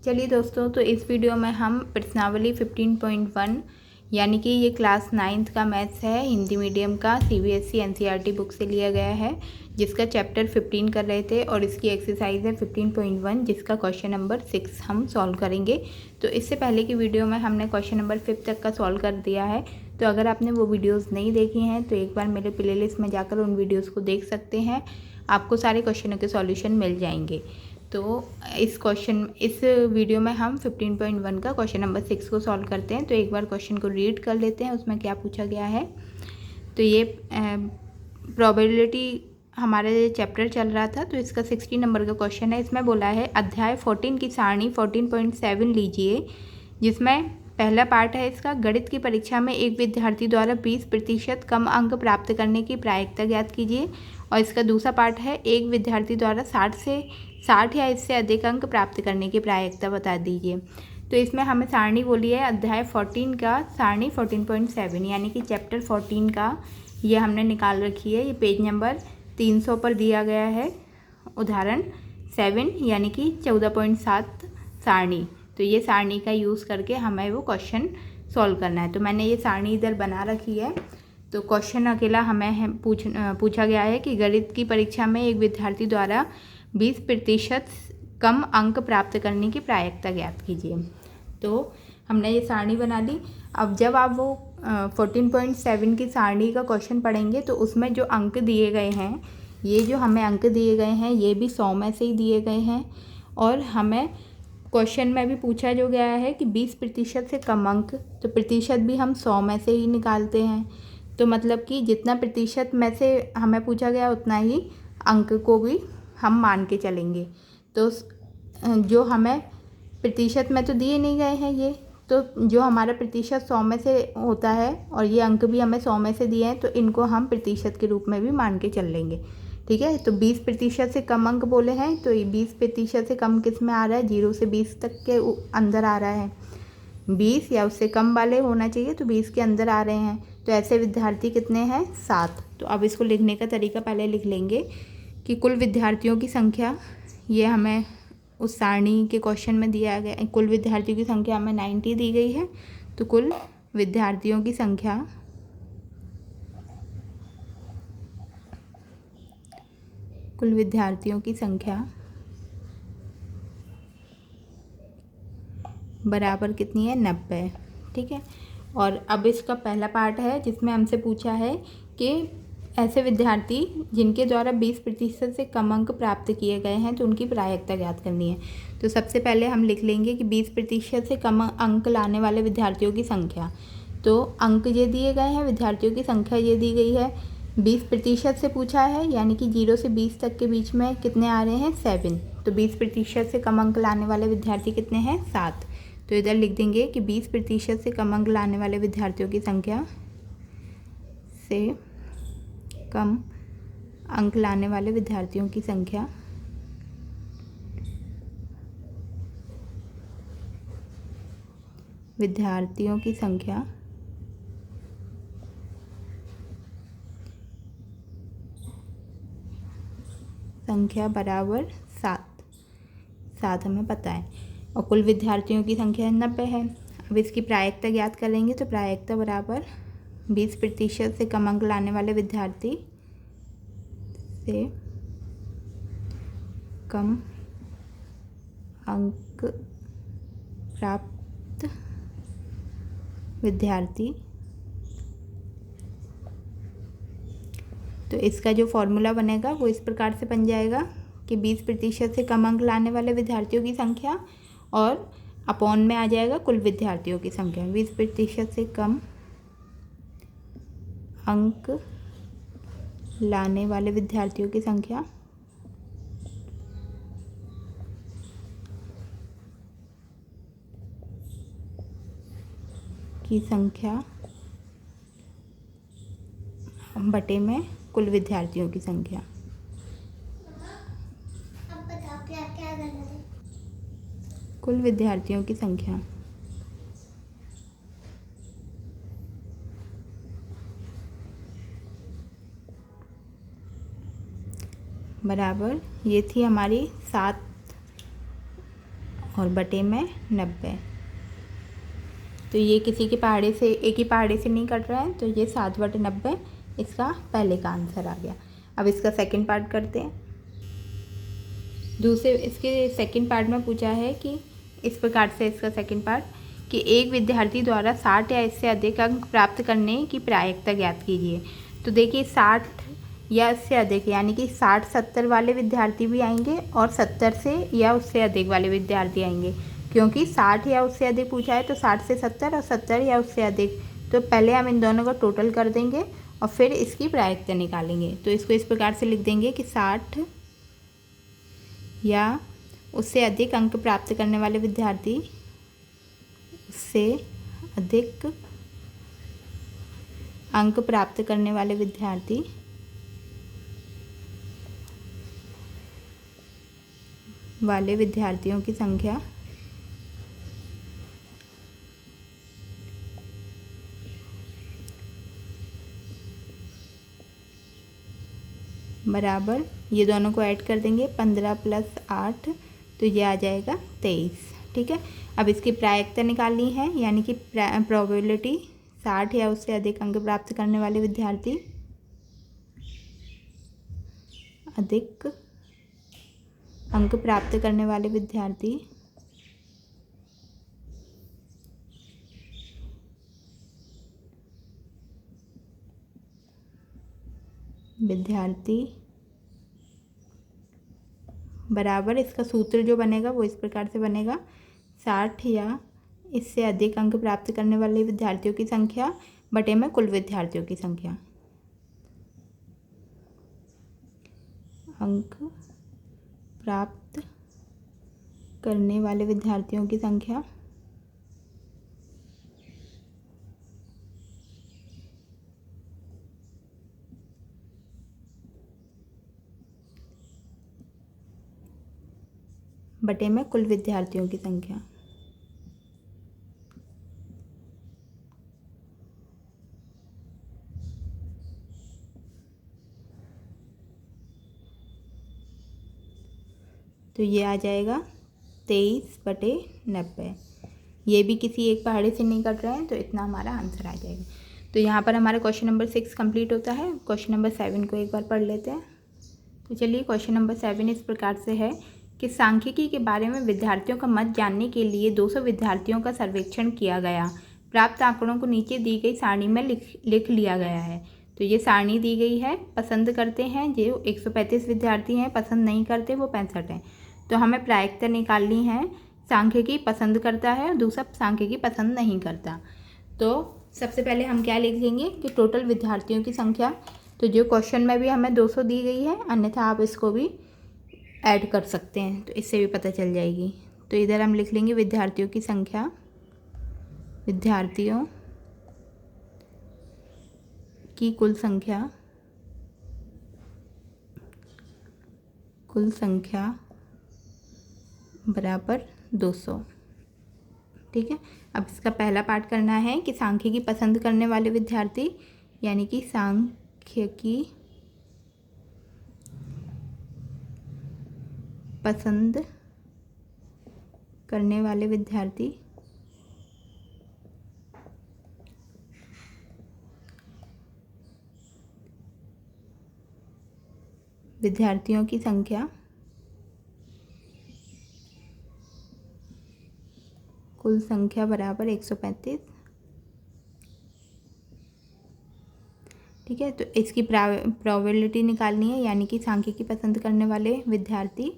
चलिए दोस्तों, तो इस वीडियो में हम प्रश्नावली 15.1 यानी कि ये क्लास 9th का मैथ्स है, हिंदी मीडियम का, सीबीएसई एनसीईआरटी बुक से लिया गया है, जिसका चैप्टर 15 कर रहे थे और इसकी एक्सरसाइज है 15.1 जिसका क्वेश्चन नंबर 6 हम सॉल्व करेंगे। तो इससे पहले की वीडियो में हमने क्वेश्चन नंबर 5 तक का सॉल्व कर दिया है। तो अगर आपने वो वीडियोज़ नहीं देखी हैं तो एक बार मेरे प्लेलिस्ट में जाकर उन वीडियोज़ को देख सकते हैं, आपको सारे क्वेश्चनों के सॉल्यूशन मिल जाएंगे। तो इस वीडियो में हम 15.1 का क्वेश्चन नंबर 6 को सॉल्व करते हैं। तो एक बार क्वेश्चन को रीड कर लेते हैं, उसमें क्या पूछा गया है। तो ये प्रोबेबिलिटी हमारा ये चैप्टर चल रहा था, तो इसका 60 नंबर का क्वेश्चन है। इसमें बोला है अध्याय 14 की सारणी 14.7 लीजिए, जिसमें पहला पार्ट है इसका, गणित की परीक्षा में एक विद्यार्थी द्वारा 20% कम अंक प्राप्त करने की प्रायिकता ज्ञात कीजिए। और इसका दूसरा पार्ट है, एक विद्यार्थी द्वारा 60 या इससे अधिक अंक प्राप्त करने की प्रायिकता बता दीजिए। तो इसमें हमें सारणी बोली है अध्याय 14 का सारणी 14.7 यानी कि चैप्टर 14 का ये हमने निकाल रखी है। ये पेज नंबर 300 पर दिया गया है, उदाहरण 7 यानी कि 14.7 सारणी। तो ये सारणी का यूज़ करके हमें वो क्वेश्चन सॉल्व करना है। तो मैंने ये सारणी इधर बना रखी है। तो क्वेश्चन अकेला हमें पूछा गया है कि गणित की परीक्षा में एक विद्यार्थी द्वारा 20% कम अंक प्राप्त करने की प्रायिकता ज्ञात कीजिए। तो हमने ये सारणी बना ली। अब जब आप वो 14.7 की सारणी का क्वेश्चन पढ़ेंगे तो उसमें जो अंक दिए गए हैं, ये जो हमें अंक दिए गए हैं ये भी 100 में से ही दिए गए हैं। और हमें क्वेश्चन में भी पूछा जो गया है कि 20% से कम अंक, तो प्रतिशत भी हम 100 में से ही निकालते हैं। तो मतलब कि जितना प्रतिशत में से हमें पूछा गया उतना ही अंक को भी हम मान के चलेंगे। तो जो हमें प्रतिशत में तो दिए नहीं गए हैं ये, तो जो हमारा प्रतिशत 100 में से होता है और ये अंक भी हमें 100 में से दिए हैं, तो इनको हम प्रतिशत के रूप में भी मान के चल लेंगे। ठीक है, तो 20% से कम अंक बोले हैं, तो ये 20% से कम किस में आ रहा है, 0 से 20 तक के अंदर आ रहा है। 20 या उससे कम वाले होना चाहिए, तो 20 के अंदर आ रहे हैं। तो ऐसे विद्यार्थी कितने हैं, 7। तो अब इसको लिखने का तरीका पहले लिख लेंगे कि कुल विद्यार्थियों की संख्या, ये हमें उस सारणी के क्वेश्चन में दिया गया, कुल विद्यार्थियों की संख्या हमें 90 दी गई है। तो कुल विद्यार्थियों की संख्या बराबर कितनी है, 90। ठीक है, और अब इसका पहला पार्ट है जिसमें हमसे पूछा है कि ऐसे विद्यार्थी जिनके द्वारा 20% से कम अंक प्राप्त किए गए हैं तो उनकी प्रायिकता ज्ञात करनी है। तो सबसे पहले हम लिख लेंगे कि 20% से कम अंक लाने वाले विद्यार्थियों की संख्या। तो अंक ये दिए गए हैं, विद्यार्थियों की संख्या ये दी गई है। 20% से पूछा है यानी कि 0 से 20 तक के बीच में कितने आ रहे हैं, 7। तो 20% से कम अंक लाने वाले विद्यार्थी कितने हैं, 7। तो इधर लिख देंगे कि 20% से कम अंक लाने वाले विद्यार्थियों की संख्या से कम अंक लाने वाले विद्यार्थियों की संख्या बराबर 7 हमें पता है, और कुल विद्यार्थियों की संख्या 90 है। अब इसकी प्रायिकता ज्ञात करेंगे, तो प्रायिकता बराबर 20% से कम अंक लाने वाले विद्यार्थी से कम अंक प्राप्त विद्यार्थी। तो इसका जो फॉर्मूला बनेगा वो इस प्रकार से बन जाएगा कि 20% से कम अंक लाने वाले विद्यार्थियों की संख्या और अपॉन में आ जाएगा कुल विद्यार्थियों की संख्या। 20% से कम अंक लाने वाले विद्यार्थियों की संख्या बटे में कुल विद्यार्थियों की संख्या। अब बताओ क्या क्या करना है। कुल विद्यार्थियों की संख्या बराबर, ये थी हमारी 7 और बटे में 90। तो ये किसी के पहाड़े से, एक ही पहाड़े से नहीं कट रहा है, तो ये 7/90 इसका पहले का आंसर आ गया। अब इसका सेकंड पार्ट करते हैं। दूसरे इसके सेकंड पार्ट में पूछा है कि इस प्रकार से इसका सेकंड पार्ट कि एक विद्यार्थी द्वारा 60 या इससे अधिक अंक प्राप्त करने की प्रायिकता ज्ञात कीजिए। तो देखिए 60 या इससे अधिक यानी कि 60-70 वाले विद्यार्थी भी आएंगे और 70 से या उससे अधिक वाले विद्यार्थी आएंगे, क्योंकि 60 या उससे अधिक पूछा है तो 60 से 70 और 70 या उससे अधिक। तो पहले हम इन दोनों का टोटल कर देंगे और फिर इसकी प्रायिकता निकालेंगे। तो इसको इस प्रकार से लिख देंगे कि 60 या उससे अधिक अंक प्राप्त करने वाले विद्यार्थी, उससे अधिक अंक प्राप्त करने वाले विद्यार्थी वाले विद्यार्थियों की संख्या बराबर, ये दोनों को ऐड कर देंगे 15 + 8, तो ये आ जाएगा 23। ठीक है, अब इसकी प्रायिकता निकालनी है, यानी कि प्रोबेबिलिटी 60 या उससे अधिक अंक प्राप्त करने वाले विद्यार्थी अधिक अंक प्राप्त करने वाले विद्यार्थी बराबर, इसका सूत्र जो बनेगा वो इस प्रकार से बनेगा, 60 या इससे अधिक अंक प्राप्त करने वाले विद्यार्थियों की संख्या बटे में कुल विद्यार्थियों की संख्या। अंक प्राप्त करने वाले विद्यार्थियों की संख्या बटे में कुल विद्यार्थियों की संख्या। तो ये आ जाएगा 23/90। ये भी किसी एक पहाड़े से नहीं कट रहा है, तो इतना हमारा आंसर आ जाएगा। तो यहाँ पर हमारा क्वेश्चन नंबर 6 कंप्लीट होता है। क्वेश्चन नंबर 7 को एक बार पढ़ लेते हैं। तो चलिए, क्वेश्चन नंबर 7 इस प्रकार से है कि सांख्यिकी के बारे में विद्यार्थियों का मत जानने के लिए 200 विद्यार्थियों का सर्वेक्षण किया गया। प्राप्त आंकड़ों को नीचे दी गई सारणी में लिख लिया गया है। तो ये सारणी दी गई है, पसंद करते हैं जो 135 विद्यार्थी हैं, पसंद नहीं करते वो 65 हैं। तो हमें प्रायिकता निकालनी है, सांख्यिकी पसंद करता है और दूसरा सांख्यिकी पसंद नहीं करता। तो सबसे पहले हम क्या लिख देंगे कि टोटल विद्यार्थियों की संख्या। तो जो क्वेश्चन में भी हमें 200 दी गई है, अन्यथा आप इसको भी ऐड कर सकते हैं, तो इससे भी पता चल जाएगी। तो इधर हम लिख लेंगे विद्यार्थियों की संख्या, विद्यार्थियों की कुल संख्या बराबर 200। ठीक है, अब इसका पहला पार्ट करना है कि सांख्यिकी पसंद करने वाले विद्यार्थी, यानी कि सांख्यिकी पसंद करने वाले विद्यार्थी विद्यार्थियों की संख्या कुल संख्या बराबर 135। ठीक है, तो इसकी प्रोबेबिलिटी निकालनी है, यानी कि सांख्यिकी पसंद करने वाले विद्यार्थी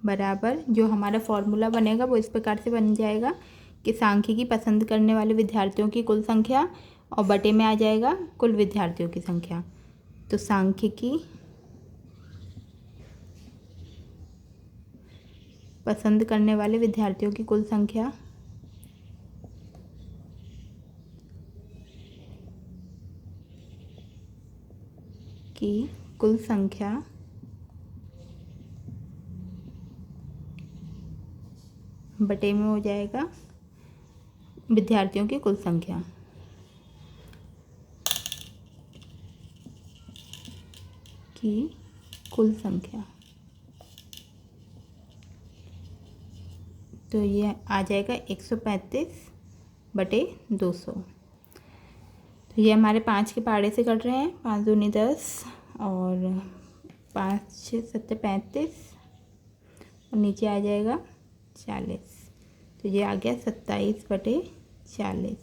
बराबर, जो हमारा फॉर्मूला बनेगा वो इस प्रकार से बन जाएगा कि सांख्यिकी पसंद करने वाले विद्यार्थियों की कुल संख्या और बटे में आ जाएगा कुल विद्यार्थियों की संख्या। तो सांख्यिकी पसंद करने वाले विद्यार्थियों की कुल संख्या की कुल संख्या बटे में हो जाएगा विद्यार्थियों की कुल संख्या। की कुल संख्या, तो ये आ जाएगा 135 बटे 200। तो ये हमारे 5 के पहाड़े से कट रहे हैं, 5 दूनी 10 और 5 6 7 35 और नीचे आ जाएगा 40। तो ये आ गया 27 बटे 40।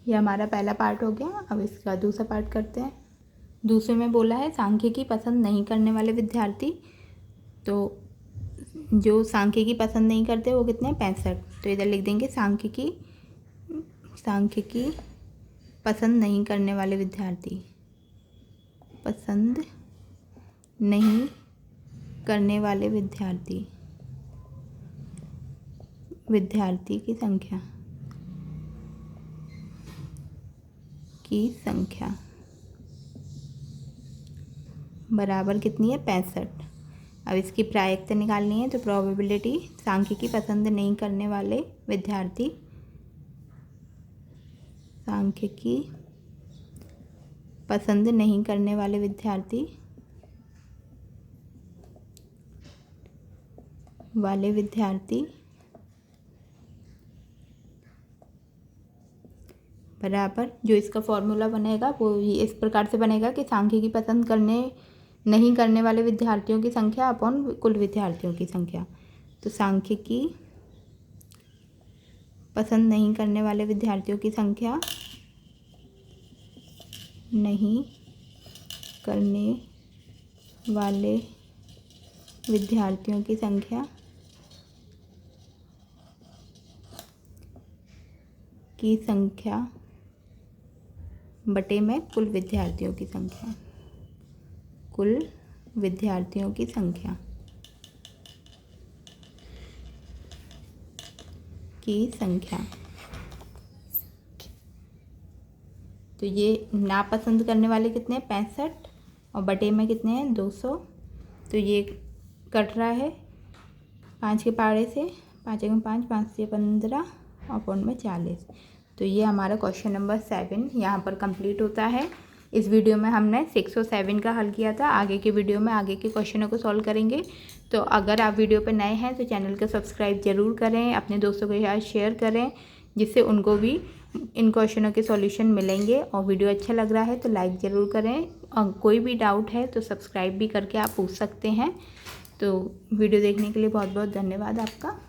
ये हमारा पहला पार्ट हो गया। अब इसका दूसरा पार्ट करते हैं। दूसरे में बोला है सांख्यिकी पसंद नहीं करने वाले विद्यार्थी। तो जो सांख्यिकी पसंद नहीं करते वो कितने हैं, 65। तो इधर लिख देंगे सांख्यिकी पसंद नहीं करने वाले विद्यार्थी, पसंद नहीं करने वाले विद्यार्थी की संख्या बराबर कितनी है, 65। अब इसकी प्रायिकता निकालनी है। तो प्रोबेबिलिटी सांख्यिकी पसंद नहीं करने वाले विद्यार्थी, सांख्यिकी पसंद नहीं करने वाले विद्यार्थी बराबर, जो इसका फॉर्मूला बनेगा वो इस प्रकार से बनेगा कि सांख्यिकी पसंद नहीं करने वाले विद्यार्थियों की संख्या अपॉन कुल विद्यार्थियों की संख्या। तो सांख्यिकी पसंद नहीं करने वाले विद्यार्थियों की संख्या, नहीं करने वाले विद्यार्थियों की संख्या बटे में कुल विद्यार्थियों की संख्या, तो ये नापसंद करने वाले कितने हैं, 65 और बटे में कितने हैं, 200। तो ये कट रहा है 5 के पहाड़े से, 5 में 5, 5 से 15 और पौन में 40। तो ये हमारा क्वेश्चन नंबर 7 यहाँ पर कंप्लीट होता है। इस वीडियो में हमने 6 और 7 का हल किया था। आगे के वीडियो में आगे के क्वेश्चनों को सॉल्व करेंगे। तो अगर आप वीडियो पर नए हैं तो चैनल को सब्सक्राइब ज़रूर करें, अपने दोस्तों के साथ शेयर करें, जिससे उनको भी इन क्वेश्चनों के सॉल्यूशन मिलेंगे। और वीडियो अच्छा लग रहा है तो लाइक ज़रूर करें, और कोई भी डाउट है तो सब्सक्राइब भी करके आप पूछ सकते हैं। तो वीडियो देखने के लिए बहुत बहुत धन्यवाद आपका।